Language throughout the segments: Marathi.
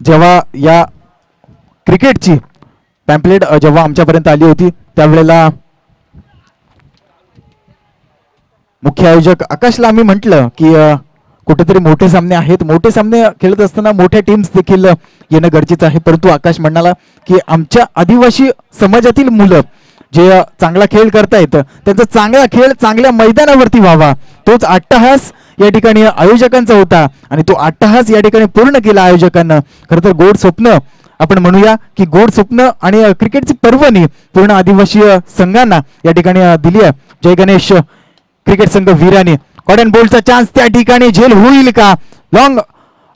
जेव्हा या क्रिकेटची पॅम्पलेट जेव्हा आमच्यापर्यंत आली होती त्यावेळेला मुख्य आयोजक आकाशला आम्ही म्हटलं की कुठेतरी मोठे सामने आहेत, मोठे सामने खेळत असताना मोठ्या टीम्स देखील येणं गरजेचं आहे, परंतु आकाश म्हणाला की आमच्या आदिवासी समाजातील मुलं जे चांगला खेळ करतायत त्यांचा चांगला खेळ चांगल्या मैदानावरती व्हावा, तोच अट्टहास या ठिकाणी आयोजकांचा होता आणि तो अट्टहास या ठिकाणी पूर्ण केला आयोजकांना. खरं तर गोड स्वप्न आपण म्हणूया की गोड स्वप्न आणि क्रिकेटची पर्वणी पूर्ण आदिवासी संघांना या ठिकाणी दिली आहे. जय गणेश क्रिकेट संघ वीराने कॉटन बोल्टचा चान्स त्या ठिकाणी झेल होईल का? लॉंग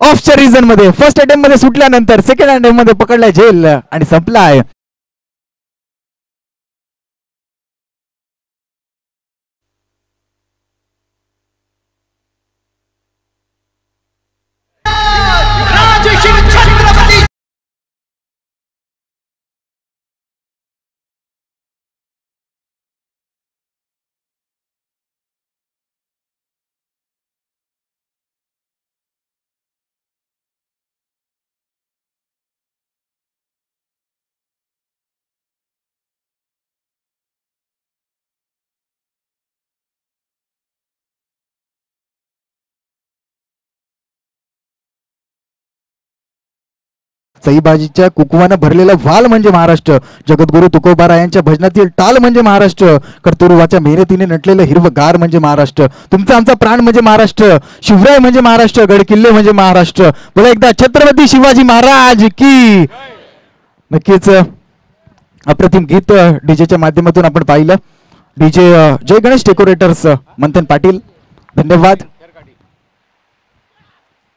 ऑफच्या रिझन मध्ये फर्स्ट अटेम्प्ट मध्ये सुटल्यानंतर सेकंड अटेम्प्ट मध्ये पकडलाय झेल आणि संपलाय. सईबाजीच्या कुकुवानं भरलेला वाल म्हणजे महाराष्ट्र, जगद्गुरु तुकोबारा यांच्या भजनातील टाल म्हणजे महाराष्ट्र, कर्तुरुवाच्या मेहनतीने नटलेलं हिरवगार म्हणजे महाराष्ट्र, तुमचा आमचा प्राण म्हणजे महाराष्ट्र, शिवराय म्हणजे महाराष्ट्र, गड किल्ले म्हणजे महाराष्ट्र. बोला एकदा छत्रपती शिवाजी महाराज की. नक्कीच अप्रतिम गीत डीजेच्या माध्यमातून आपण पाहिलं. डीजे जय गणेश डेकोरेटर्स मंथन पाटील, धन्यवाद.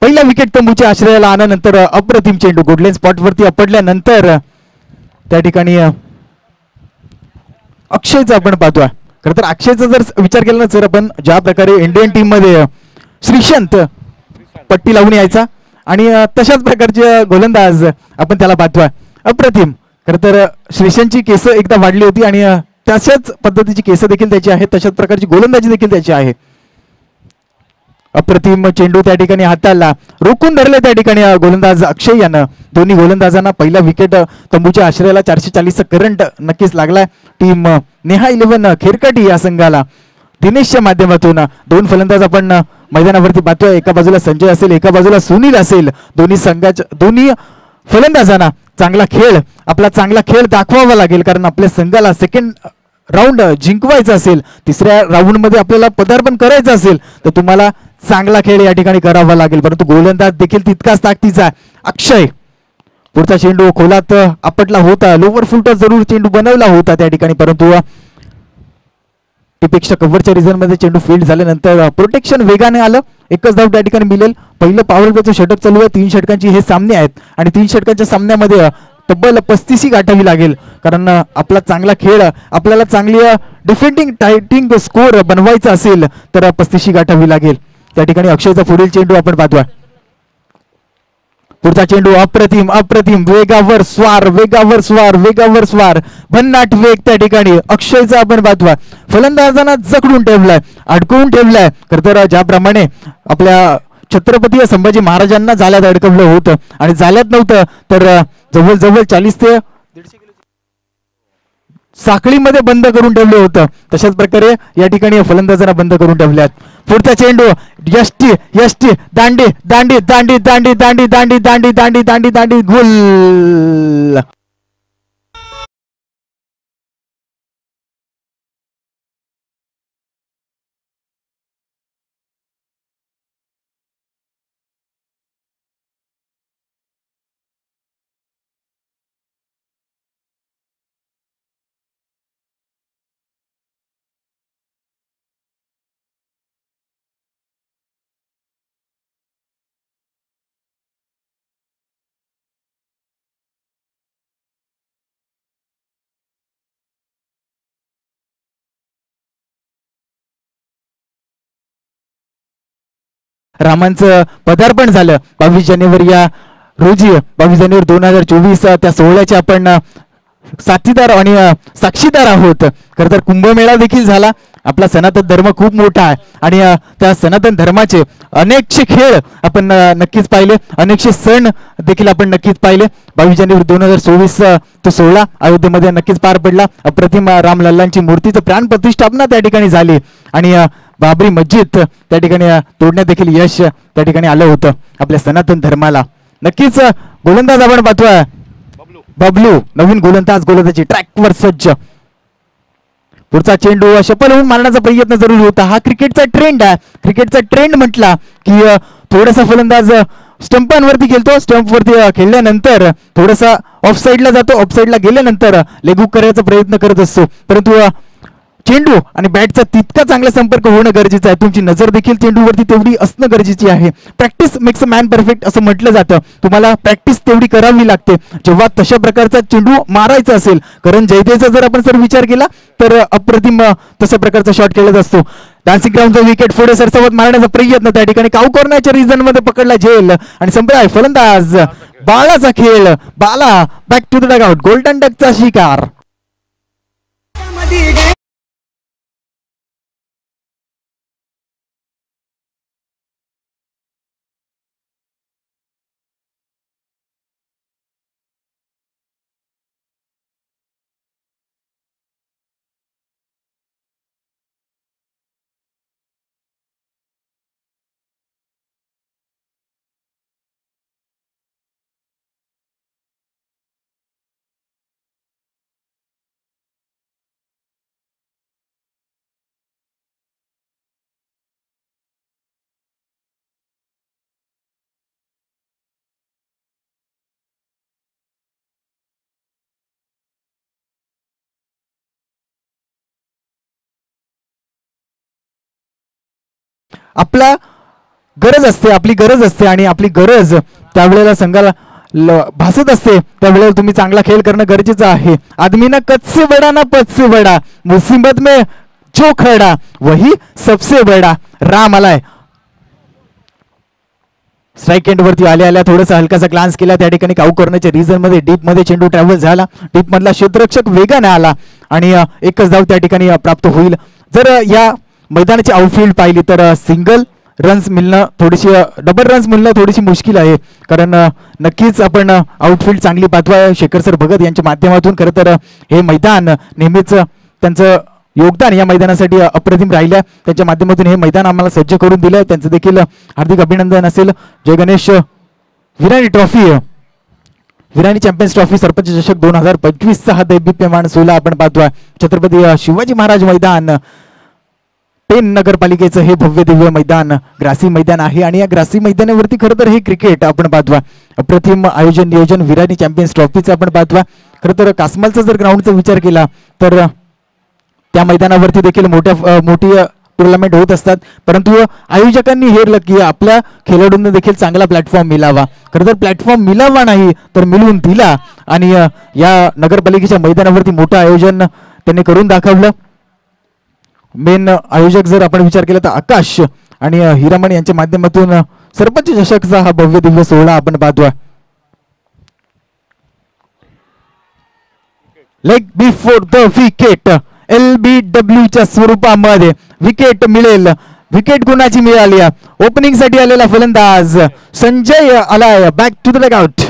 पहिला विकेट तंबूच्या आश्रयाला आल्यानंतर अप्रतिम चेंडू गोल्डन स्पॉट वरती अपडल्यानंतर त्या ठिकाणी अक्षयचा आपण पाहतोय. खरं तर अक्षयचा जर विचार केला ना सर आपण, ज्या प्रकारे इंडियन टीम मध्ये श्रीशंत पट्टी लावून यायचा आणि तशाच प्रकारचे गोलंदाज आपण त्याला पाहतोय. अप्रतिम. खरं तर श्रीशंतची केस एकदा वाढली होती आणि तशाच पद्धतीची केस देखील त्याची आहेत, तशाच प्रकारची गोलंदाजी देखील त्याची आहे. अप्रतिम चेंडू त्या ठिकाणी हाताला रोखून धरले त्या ठिकाणी गोलंदाज अक्षय यानं. दोन्ही गोलंदाजांना पहिला विकेट तंबूच्या आश्रयाला 440चा करंट नक्कीच लागलाय. टीम नेहा 11 खेरकाटी या संघाला दिनेशच्या माध्यमातून दोन फलंदाज आपण मैदानावरती पाहतोय. एका बाजूला संजय असेल, एका बाजूला सुनील असेल. दोन्ही फलंदाजांना चांगला खेळ, आपला चांगला खेळ दाखवावा लागेल, कारण आपल्या संघाला सेकंड राऊंड जिंकवायचा असेल, तिसऱ्या राऊंड मध्ये आपल्याला पदार्पण करायचं असेल तर तुम्हाला चांगला खेळ या ठिकाणी करावा लागेल. परंतु गोलंदाज देखील तितकाच ताकदीचा. अक्षय पुढचा चेंडू खोलात आपटला होता, लोवर फुलचा जरूर चेंडू बनवला होता त्या ठिकाणी, परंतु टीपेक्षा कव्हरच्या रिझन मध्ये चेंडू फील्ड झाल्यानंतर प्रोटेक्शन वेगाने आलं. एकच धाव त्या ठिकाणी मिळेल. पहिलं पॉवर प्लेचं षटक चालू आहे. 3 षटकांची हे सामने आहेत आणि 3 षटकांच्या सामन्यामध्ये तब्बल 35 गाठावी लागेल, कारण आपला चांगला खेळ, आपल्याला चांगली डिफेंडिंग टायटिंग स्कोर बनवायचा असेल तर 35 गाठावी लागेल. त्या ठिकाणी अक्षयचा पुढील चेंडू आपण पाहतोय. पुढचा चेंडू अप्रतिम अप्रतिम वेगावर स्वार, वेगावर स्वार, वेगावर स्वार, भन्नाट वेग त्या ठिकाणी अक्षयचा आपण पाहतोय. फलंदाजांना जखडून ठेवलाय, अडकवून ठेवलाय. खरं तर ज्याप्रमाणे आपल्या छत्रपती संभाजी महाराजांना जाल्यात अडकवलं होतं आणि जाल्यात नव्हतं तर जवळजवळ 40 ते 150 साखळीमध्ये बंद करून ठेवलं होतं, तशाच प्रकारे या ठिकाणी फलंदाजांना बंद करून ठेवल्यात. पुढचा चेंडू यष्टी यष्टी दांडी दांडी दांडी दांडी दांडी दांडी दांडी दांडी दांडी दांडी गोल. रामांचं पदार्पण झालं 22 जानेवारी या रोजी. 22 जानेवारी 2024 त्या सोहळ्याचे आपण साथीदार आणि साक्षीदार आहोत. खरं तर कुंभमेळा देखील झाला. आपला सनातन धर्म खूप मोठा आहे आणि त्या सनातन धर्माचे अनेकशे खेळ आपण नक्कीच पाहिले, अनेकशे सण देखील आपण नक्कीच पाहिले. 22 जानेवारी 2024 तो 16 अयोध्येमध्ये नक्कीच पार पडला. अप्रतिम रामलल्लांची मूर्तीचं प्राण प्रतिष्ठापना त्या ठिकाणी झाली आणि बाबरी मस्जिद त्या ठिकाणी तोडण्यात देखील यश त्या ठिकाणी आलं होतं आपल्या सनातन धर्माला. नक्कीच गोलंदाज आपण पाहतोय बबलू, नवीन गोलंदाजी ट्रॅकवर सज्ज. पुढचा चेंडू सफल होऊन मारण्याचा प्रयत्न जरूर होता. हा क्रिकेटचा ट्रेंड आहे. क्रिकेटचा ट्रेंड म्हटला की थोडासा फलंदाज स्टंपांवरती खेळतो, स्टंपवरती खेळल्यानंतर थोडासा ऑफ साईडला जातो, ऑफ साईडला गेल्यानंतर लेगूक करायचा प्रयत्न करत असतो. परंतु चेंडू आणि बॅटचा तितका चांगला संपर्क होणं गरजेचं आहे. तुमची नजर देखील चेंडूवरती तेवढी असणं गरजेची आहे. Practice makes a man perfect असं म्हटलं जातं. तुम्हाला प्रॅक्टिस तेवढी करावी लागते जेव्हा तशा प्रकारचा चेंडू मारायचा असेल. करण जयदेवचा जर आपण सर विचार केला तर अप्रतिम तशा प्रकारचा शॉट खेळत असतो. डान्सिंग ग्राउंडचा विकेट पुढे सरसवत मारण्याचा प्रयत्न त्या ठिकाणी काऊ कॉर्नरच्या रिजन मध्ये पकडला झेल आणि संपलाय फलंदाज बालाचा खेळ. Bala back to the dugout, golden डकचा शिकार. आपला गरज असते, आपली गरज असते आणि आपली गरज त्यावेळेला संघाला भासत असते. त्यावेळेला तुम्ही चांगला खेळ करणं गरजेचं आहे. आदमी ना कद से बडा ना पद से बडा, मुसीबत में जो खड़ा वही सबसे बडा. राम आलाय. स्ट्राईक एंड वरती आल्या थोडासा हलकासा ग्लान्स केला त्या ठिकाणी काऊ करण्याच्या रिझन मध्ये डीप मध्ये चेंडू ट्रॅव्हल झाला. डीप मधला क्षेत्ररक्षक वेगाने आला आणि एकच धाव त्या ठिकाणी प्राप्त होईल. जर या मैदानाची आउटफील्ड पाहिली तर सिंगल रन्स मिळणं थोडीशी, डबल रन्स मिळणं थोडीशी मुश्किल आहे. कारण नक्कीच आपण आउटफील्ड चांगली पाहतोय शेखर सर भगत यांच्या माध्यमातून. खरं तर हे मैदान नेहमीच त्यांचं योगदान या मैदानासाठी अप्रतिम राहिलं. त्यांच्या माध्यमातून हे मैदान आम्हाला सज्ज करून दिलं. त्यांचं देखील हार्दिक अभिनंदन असेल. जय Ganesh Virani trophy, Virani champions trophy Sarpanch चषक 2025 चा हा दैदिप्यमान सोहळा आपण पाहतोय. छत्रपती शिवाजी महाराज मैदान, पेन नगरपालिकेचं हे भव्य दिव्य मैदान ग्रासी मैदान आहे आणि या ग्रासी मैदानावरती खरं तर हे क्रिकेट आपण पाहतोय. अप्रतिम आयोजन नियोजन विराणी चॅम्पियन्स ट्रॉफीचं आपण पाहतोय. खरं तर कासमालचा जर ग्राउंडचा विचार केला तर त्या मैदानावरती देखील मोठी टुर्नामेंट होत असतात. परंतु आयोजकांनी हेरलं की आपल्या खेळाडूंना देखील चांगला प्लॅटफॉर्म मिळावा. खरं तर प्लॅटफॉर्म मिळावा नाही तर मिळवून दिला आणि या नगरपालिकेच्या मैदानावरती मोठं आयोजन त्यांनी करून दाखवलं. मेन आयोजक जर आपण विचार केला तर आकाश आणि हिरामण यांच्या माध्यमातून सरपंच चषकचा हा भव्य दिव्य सोहळा आपण पाहतोय. Leg before the wicket, LBW च्या स्वरूपामध्ये विकेट मिळेल. विकेट कुणाची मिळाली? ओपनिंग साठी आलेला फलंदाज संजय आलाय बॅक टू द डगआउट.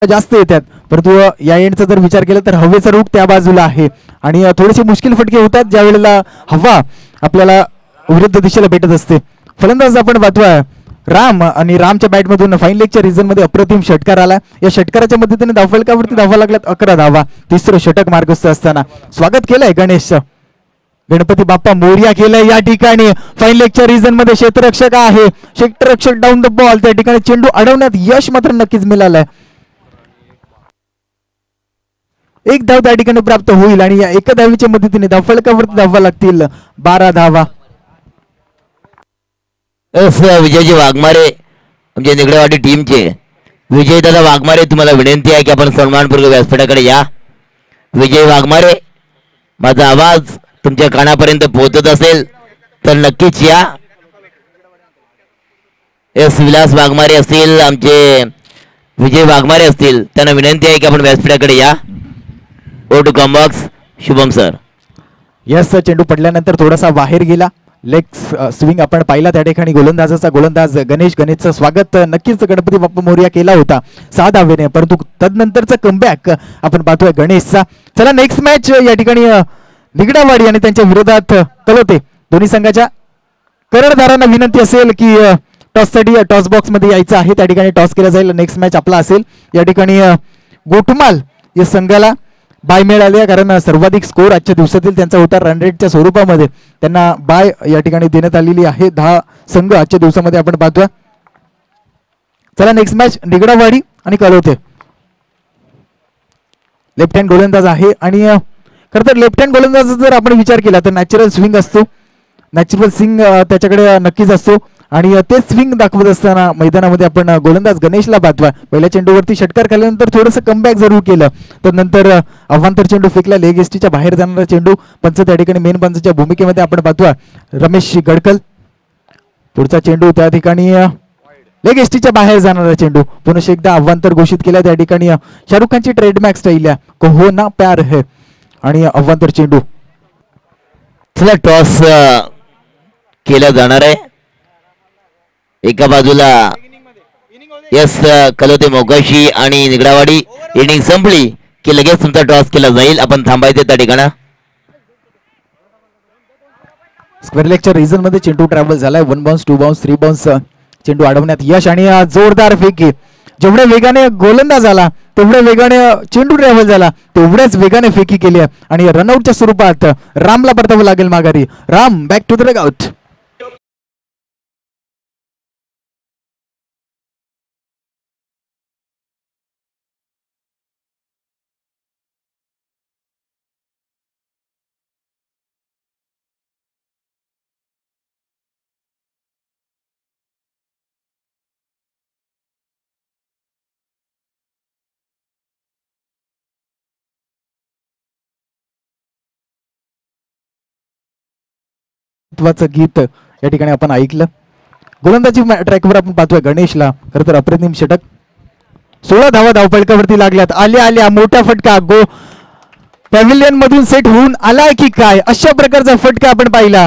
जास्त येतात, परंतु या एंडचा जर विचार केला तर हवेचा रूट त्या बाजूला आहे आणि थोडेसे मुश्किल फटके होतात ज्या वेळेला हवा आपल्याला विरुद्ध दिशेला भेटत असते. फलंदाज आपण पाहतोय राम आणि रामच्या बॅटमधून फाईन लेगच्या रिझन मध्ये अप्रतिम षटकार आला. या षटकाराच्या मदतीने धावफलकावरती धावा लागल्यात 11 धावा. तिसरं षटक मार्गस्थ असताना स्वागत केलंय गणेश गणपती बाप्पा मोर्या केलंय या ठिकाणी. फाईन लेगच्या रिझन मध्ये क्षेत्ररक्षक आहे, क्षेत्ररक्षक डाऊन द बॉल. त्या ठिकाणी चेंडू अडवण्यात यश मात्र नक्कीच मिळालंय. एक धाव त्या ठिकाणी प्राप्त होईल आणि या एका धावीच्या मदतीने धावफलकावरती धावा लागतील 12 धावा. विजयजी वाघमारे म्हणजे निगडेवाडी टीमचे विजयदादा वाघमारे, तुम्हाला विनंती आहे की आपण सन्मानपूर्वक व्यासपीठाकडे या. विजय वाघमारे, माझा आवाज तुमच्या कानापर्यंत पोहोचत असेल तर नक्कीच या. विलास वाघमारे असतील, आमचे विजय वाघमारे असतील, त्यांना विनंती आहे की आपण व्यासपीठाकडे या. ओ टू कॉम्बॉक्स शुभम सर. यस, चेंडू पडल्यानंतर थोडासा बाहेर गेला. लेग स्विंग आपण पाहिला त्या ठिकाणी. गोलंदाज गणेशचं स्वागत नक्कीच गणपती बाप्पा मोरया केला होता 6 धावेने, परंतु तदनंतरचा कमबॅक आपण पाहतोय गणेशचा. चला नेक्स्ट मॅच या ठिकाणी निगडावाडी आणि त्यांच्या विरोधात कलोते. दोन्ही संघाच्या कर्णधारांना विनंती असेल की टॉससाठी टॉस बॉक्स मध्ये यायचं आहे. त्या ठिकाणी टॉस केला जाईल. नेक्स्ट मॅच आपला असेल. या ठिकाणी गोठमाल या संघाला बाय मिळाली, कारण सर्वाधिक स्कोर आजच्या दिवसातील त्यांचा होता. रन रेटच्या स्वरूपामध्ये त्यांना बाय या ठिकाणी देण्यात आलेली आहे. 10 संघ आजच्या दिवसामध्ये आपण पाहतोय. चला नेक्स्ट मॅच निगडावाडी आणि कलोते. लेफ्ट हँड गोलंदाज आहे आणि खरं तर लेफ्ट हँड गोलंदाज जर आपण विचार केला तर नॅचरल स्विंग असतो, नॅचरल स्विंग त्याच्याकडे नक्कीच असतो आणि ते स्विंग दाखवत असताना मैदानामध्ये आपण गोलंदाज गणेशला पाहतोय. पहिल्या चेंडूवरती षटकार खाल्यानंतर थोडंसं कमबॅक जरूर केलं, तर नंतर अवांतर चेंडू फेकला. लेग एसटीच्या बाहेर जाणारा चेंडू. पंच त्या ठिकाणी मेन पंचच्या भूमिकेमध्ये आपण पाहतोय रमेश गडकल. पुढचा चेंडू त्या ठिकाणी लेग एसटीच्या बाहेर जाणारा चेंडू. पुन्हा एकदा अवांतर घोषित केला. त्या ठिकाणी शाहरुख खानची ट्रेडमार्क स्टाईल आहे कहो ना प्यार है आणि अवांतर चेंडू. चला टॉस केला जाणार आहे. एका बाजूला कलोते मोकाशी आणि निगडावाडी. इनिंग संपली की लगेच तुमचा टॉस केला जाईल. आपण थांबायचे त्या ठिकाणा. स्क्वेअर लेगच्या रिझन मध्ये चेंडू ट्रॅव्हल झालाय. 1 बाउन्स 2 बाउन्स 3 बाउन्स. चेंडू अडवण्यात यश आणि जोरदार फेकी. जेवढ्या वेगाने गोलंदाज आला तेवढ्या वेगाने चेंडू ट्रॅव्हल झाला, तेवढ्याच वेगाने फेकी केली आणि रनआउटच्या स्वरूपात रामला परतावं लागेल माघारी. Ram back to the dugout. गीत या ठिकाणी आपण ऐकलं. गोलंदाजी ट्रॅकवर आपण पाहतोय गणेशला. खरं तर अप्रतिम षटक. 16 धावा धावपळकावरती लागल्यात. आल्या मोठा फटका गो पॅव्हिलियन मधून सेट होऊन आलाय की काय, अशा प्रकारचा फटका आपण पाहिला.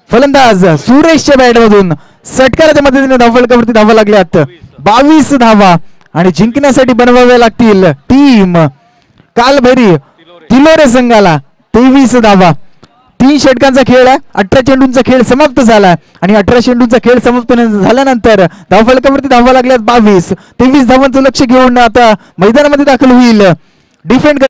फलंदाज सुरेशच्या बॅट मधून षटकाराच्या मदतीने धावपळकावरती धावा लागल्यात 22 धावा आणि जिंकण्यासाठी बनवाव्या लागतील टीम कालभरी तिलोरे संघाला 23 धावा. 3 षटकांचा खेळ आहे. 18 चेंडूंचा खेळ समाप्त झाला आणि 18 चेंडूंचा खेळ समाप्त झाल्यानंतर धावफलकावरती धावा लागल्यात 22. 23 धावांचं लक्ष घेऊन आता मैदानामध्ये दाखल होईल डिफेंड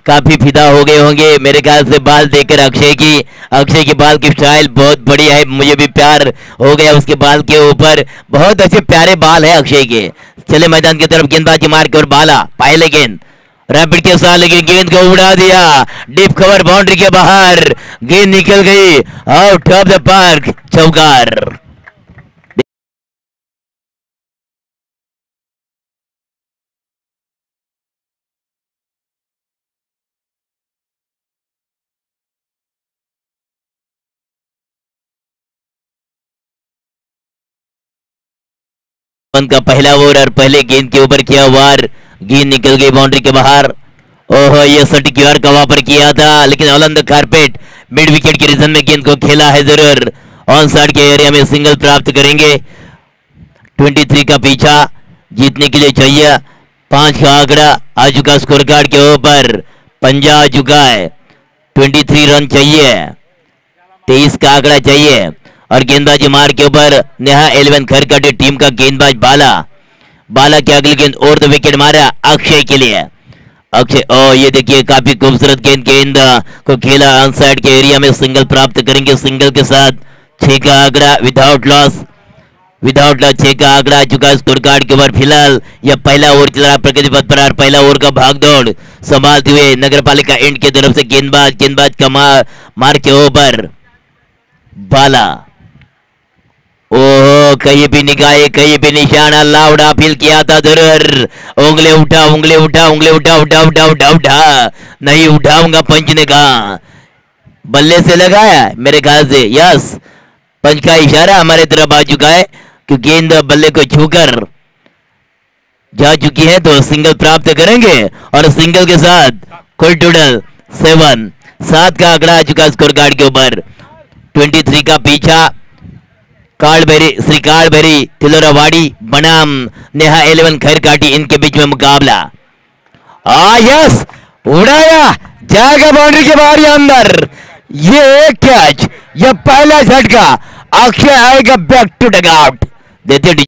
काफी फिदा हो गए होंगे मेरे ख्याल से बाल देखकर अक्षय की बाल की स्टाइल बहुत बढ़िया है, मुझे भी प्यार हो गया उसके बाल के ऊपर। बहुत अच्छे प्यारे बाल है अक्षय के। चले मैदान की तरफ, गेंदबाजी मार के और बाला पहले गेंद रैपिड के साथ, लेकिन गेंद को उड़ा दिया डीप कवर बाउंड्री के बाहर, गेंद निकल गई आउट ऑफ द पार्क, चौकार। का पहला ओवर और पहले गेंद के ऊपर किया वार, गेंद निकल गई बाउंड्री के बाहर। ओहो, ये सट क्यूआर का वहां पर किया था, लेकिन on the carpet mid wicket के रीजन में गेंद को खेला है जरूर। ऑन साइड के एरिया में सिंगल प्राप्त करेंगे। 23 का पीछा जीतने के लिए चाहिए, 5 का आंकड़ा आ चुका स्कोर कार्ड के ऊपर, पंजा आ चुका है। 23 रन चाहिए, 23 का आंकड़ा चाहिए। और गेंदबाजी मार के ऊपर नेहा 11 खरकटे टीम का गेंदबाज बाला की अगली गेंद और द विकेट मारा अक्षय के लिए। अक्षय, ओ ये देखिए काफी खूबसूरत गेंद को खेला, ऑन साइड के एरिया में सिंगल प्राप्त करेंगे। सिंगल के साथ 6 का आंकड़ा विदाउट लॉस 6 का आंकड़ा आ चुका स्कोर कार्ड के ऊपर। फिलहाल यह पहला ओवर चल रहा प्रगति पथ पर, पहला ओवर का भागदौड़ संभालते हुए नगर पालिका एंड की तरफ से गेंदबाज का मार के ऊपर बाला। ओहो, कहीं भी निगाहे कहीं भी निशाना लाउडा फील किया था जरूर। उंगले उठा नहीं उठाऊंगा पंच ने कहा, बल्ले से लगाया मेरे ख्याल से, यस पंच का इशारा हमारे तरफ आ चुका है कि गेंद बल्ले को छूकर जा चुकी है तो सिंगल प्राप्त करेंगे। और सिंगल के साथ कुल टोटल 7 का आंकड़ा आ चुका स्कोर कार्ड के ऊपर। 23 का पीछा श्री कालबेरी तिलोरावाड़ी बनाम नेहा 11 खैरकाटी, इनके बीच में मुकाबला। यस, उड़ाया जाएगा बाउंड्री के बाहर या अंदर, ये एक कैच, ये पहला झटका, अक्षय आएगा बैक टू डग आउट देते।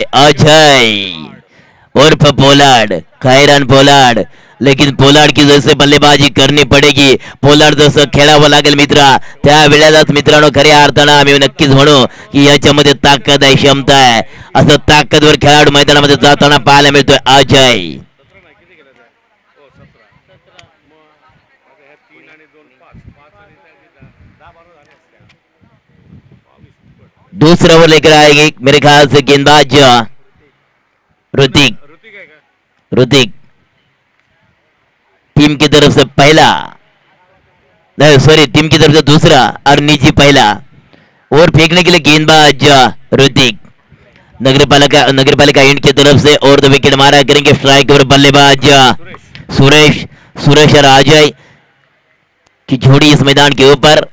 अजय उर्फ पोलार्ड, खैरान पोलार्ड, लेकिन पोलार्ड की जैसे बल्लेबाजी करनी पडेगी। पोलार्ड जसं खेळावं लागेल मित्रा, त्या वेळेलाच मित्रांनो खऱ्या अर्थानं आम्ही नक्कीच म्हणू की याच्यामध्ये ताकद आहे, क्षमता आहे, असं ताकदवर खेळाडू मैदानामध्ये जाताना पाहायला मिळतोय अजय। दूसरा ओवर लेकर आएगी मेरे ख्याल से गेंदबाज ऋतिक टीम की तरफ से पहला, नहीं सॉरी टीम की तरफ से दूसरा और निजी पहला। और फेंकने के लिए गेंदबाज ऋतिक, नगरपालिका एंड की तरफ से और 2 विकेट मारा करेंगे। स्ट्राइक और बल्लेबाज सुरेश और अजय की जोड़ी इस मैदान के ऊपर।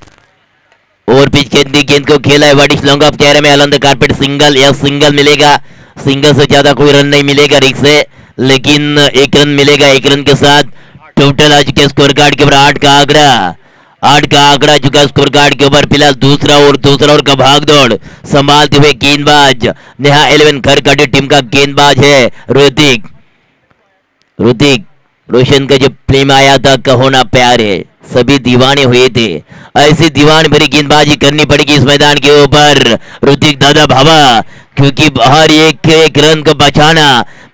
ओवर पिच गेंद को खेला है, व्हाट इज लॉन्ग ऑफ कह रहे में अलॉन्ग द कारपेट, सिंगल या सिंगल मिलेगा, सिंगल से ज्यादा कोई रन नहीं मिलेगा रिक्स से, लेकिन 1 रन मिलेगा। 1 रन के साथ टोटल आज के स्कोर कार्ड के ऊपर 8 का आंकड़ा चुका स्कोर कार्ड के ऊपर। फिलहाल दूसरा ओवर का भाग दौड़ संभालते हुए गेंदबाज नेहा 11 खरकाटी टीम का गेंदबाज है ऋतिक। रोशन का जो फिल्म आया था कहो ना प्यार है, सभी दीवाने हुए थे, ऐसी दीवान भरी गेंदबाजी करनी पड़ेगी इस मैदान के ऊपर ऋतिक दादा भाभा, क्योंकि हर एक रन को बचाना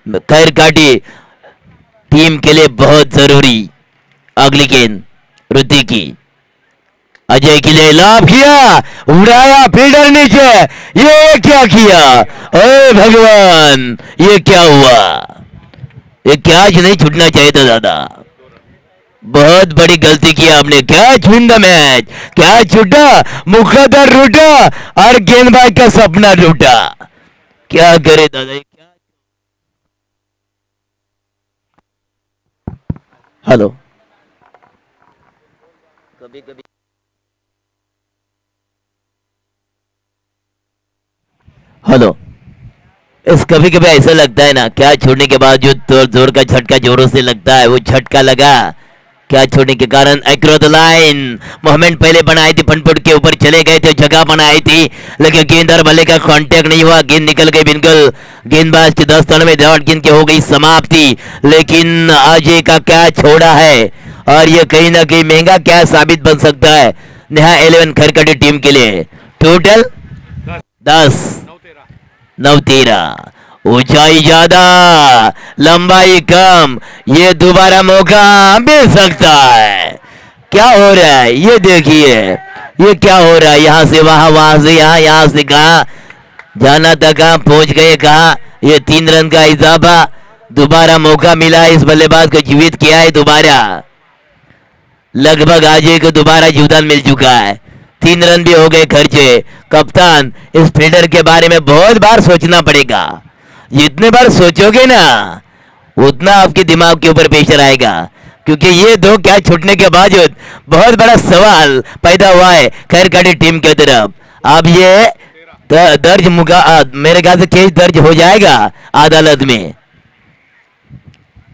खैरकाटी टीम के लिए बहुत जरूरी। अगली गेंद ऋतिक की, अजय के लिए लाभ किया, उड़ाया फील्डर नीचे, ये क्या किया, ओए भगवान ये क्या हुआ, ये कैच नहीं छूटना चाहिए था दादा, बहुत बड़ी गलती की आपने, क्या छूटा मैच, क्या छूटा, मुकद्दर रूटा और गेंदबाज का सपना टूटा, क्या करे दादा। हेलो, कभी हेलो, इस कभी कभी ऐसा लगता है ना, क्या छोड़ने के बाद जो जोर का झटका जोरों से लगता है, वो झटका लगा क्या छोड़ने के कारण अक्रॉस द लाइन। मोहम्मद पहले बनाई थी, फनपुट के ऊपर चले गए थे, जगह बनाई थी, लेकिन गेंद और बल्ले का कांटेक्ट नहीं हुआ, गेंद निकल गई बिल्कुल। गेंदबाज के 10 रन में दौड़ गेंद की हो गई समाप्ति, लेकिन अजय का क्या छोड़ा है और ये कहीं ना कहीं महंगा क्या साबित बन सकता है नेहा 11 खरकटी टीम के लिए। टोटल 10 9-13, ऊंचाई ज्यादा लंबाई कम, ये दोबारा मौका मिल सकता है। क्या हो रहा है ये देखिए, ये क्या हो रहा है, यहां से वहां, वहां से यहां, यहां से कहां जाना था, कहां पहुंच गए, कहां ये 3 रन का इजाफा, दोबारा मौका मिला है, इस बल्लेबाज को जीवित किया है दोबारा, लगभग अजय को दोबारा जीवदान मिल चुका है, 3 रन भी हो गए खर्चे। कप्तान इस फील्डर के बारे में बहुत बार सोचना पड़ेगा, जितने बार सोचोगे ना उतना आपके दिमाग के ऊपर प्रेशर आएगा, क्योंकि ये दो क्या छूटने के बावजूद बहुत बड़ा सवाल पैदा हुआ है खैरकाटी टीम के तरफ। अब ये दर्ज मेरे ख्याल से केस दर्ज हो जाएगा अदालत में।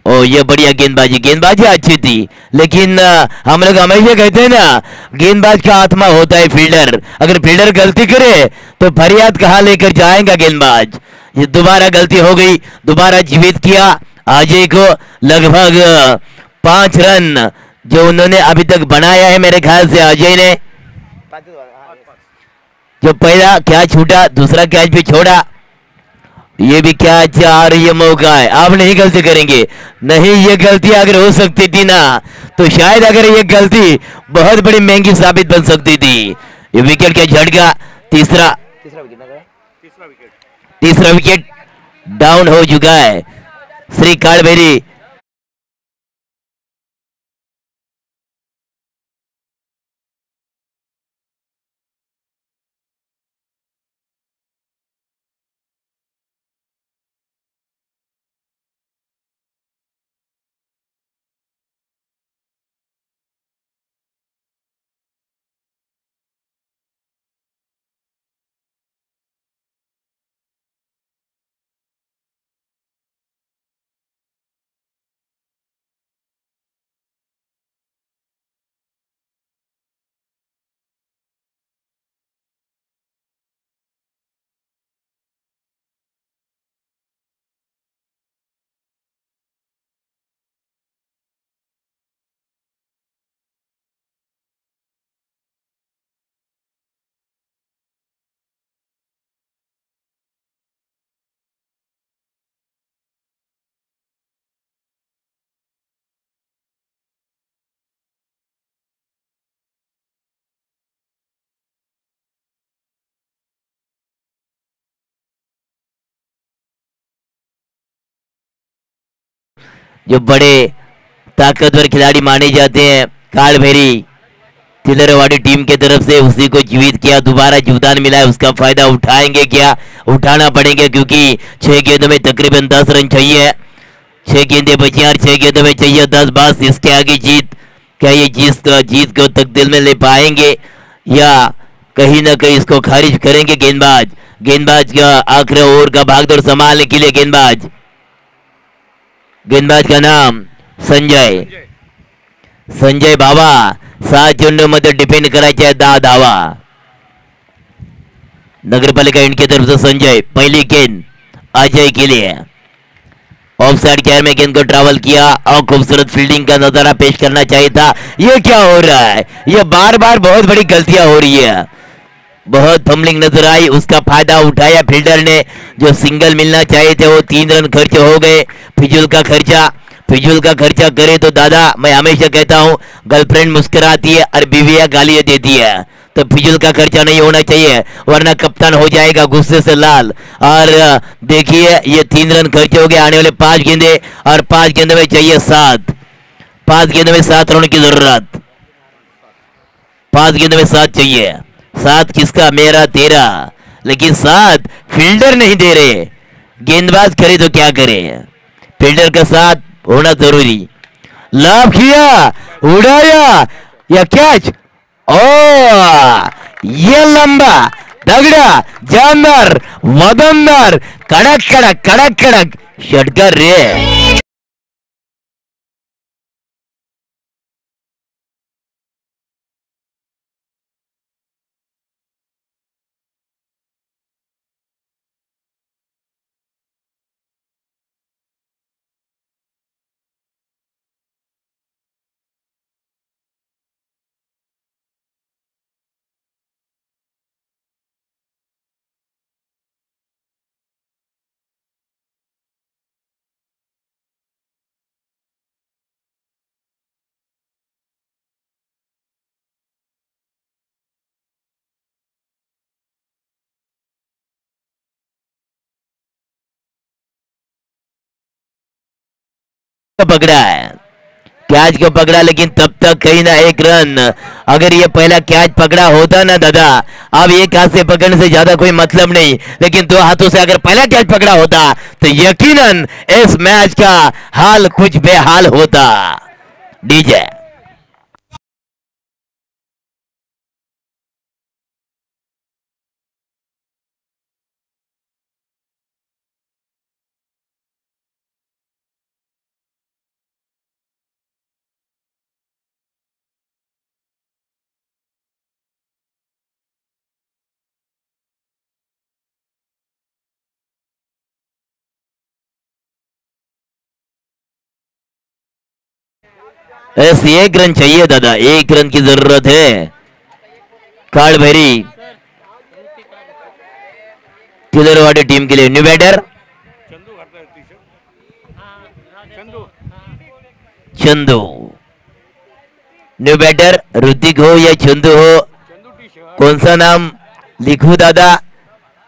ओ ये बढ़िया गेंदबाजी अच्छी थी, लेकिन हम लोग हमेशा कहते हैं ना, गेंदबाज का आत्मा होता है फील्डर, अगर फील्डर गलती करे तो फरियाद कहाँ लेकर जाएगा गेंदबाज। ये दोबारा गलती हो गई, दोबारा जीवित किया अजय को, लगभग 5 रन जो उन्होंने अभी तक बनाया है मेरे ख्याल से अजय ने, जो पहला कैच छूटा, दूसरा कैच भी छोड़ा, ये भी कैच आ रही है, मौका है, आप नहीं गलती करेंगे, नहीं ये गलती अगर हो सकती थी ना तो शायद अगर ये गलती बहुत बड़ी महंगी साबित बन सकती थी। ये विकेट का झटका, तीसरा विकेट डाउन हो चुका है श्री कालभैरी। जो बड़े ताकतवर खिलाड़ी माने जाते हैं कालभैरी तिलरवाड़ी टीम के तरफ से, उसी को जीवित किया, दोबारा जीवदान मिला है, उसका फायदा उठाएंगे क्या, उठाना पड़ेगा, क्योंकि 6 गेंदों में तकरीबन 10 रन चाहिए, 6 गेंदें बची और 6 गेंदों में चाहिए 10, बस इसके आगे जीत, क्या ये जीत को तकदीर में ले पाएंगे या कहीं ना कहीं इसको खारिज करेंगे गेंदबाज। गेंदबाज का आखिरी ओवर का भागदौड़ संभालने के लिए गेंदबाज का नाम संजय। संजय बाबा 7 चेंडूमध्ये डिफेंड करायचे 10 धावा। नगरपालिका इनकी तरफ से संजय, पहली गेंद अजय के लिए। ऑफ साइड कैर में गेंद को ट्रैवल किया और खूबसूरत फील्डिंग का नजारा पेश करना चाहिए था। ये क्या हो रहा है? ये बार बार बहुत बड़ी गलतियां हो रही है। बहुत फंबलिंग नजर आई, उसका फायदा उठाया फील्डर ने। जो सिंगल मिलना चाहिए थे वो 3 रन खर्च हो गए। फिजूल का खर्चा करे तो दादा, मैं हमेशा कहता हूं, गर्लफ्रेंड मुस्कुराती है और बीवियां गालियां देती है। तो फिजूल का खर्चा नहीं होना चाहिए, वरना कप्तान हो जाएगा गुस्से से लाल। और देखिए ये 3 रन खर्च हो गए। आने वाले 5 गेंदे और 5 गेंदों में चाहिए 7। 5 गेंदों में 7 रन की जरूरत। 5 गेंदों में 7 चाहिए। 7 किसका? मेरा, तेरा। लेकिन 7 फील्डर नहीं दे रहे। गेंदबाज करे तो क्या करे? फील्डर का साथ होना जरूरी। लाभ किया, उड़ाया या कैच। ओ ये लंबा, तगड़ा, जानदार, वजनदार, कड़क कड़क कड़क कड़क षटकार रे। पकड़ा है, कैच को पकड़ा, लेकिन तब तक कहीं ना 1 रन। अगर ये पहला कैच पकड़ा होता ना दादा, अब एक हाथ से पकड़ने से ज्यादा कोई मतलब नहीं, लेकिन 2 हाथों से अगर पहला कैच पकड़ा होता तो यकीनन इस मैच का हाल कुछ बेहाल होता। डीजे ऐसे 1 रन चाहिए दादा, 1 रन की जरूरत है। कार्ड भरी किलरवाड़ी टीम के लिए। New batter Chandu. New batter Hrithik हो या चंदू हो, कौन सा नाम लिखूं दादा?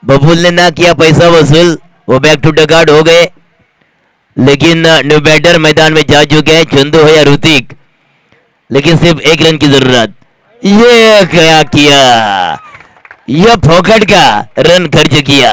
बबूल ने ना किया पैसा वसूल, वो बैक टू डगआउट हो गए। लेकिन न्यू बैटर मैदान में जा चुके हैं, चंदू हो या ऋतिक। लेकिन सिर्फ 1 रन की जरूरत। ये क्या किया? यह फोकट का रन खर्च किया।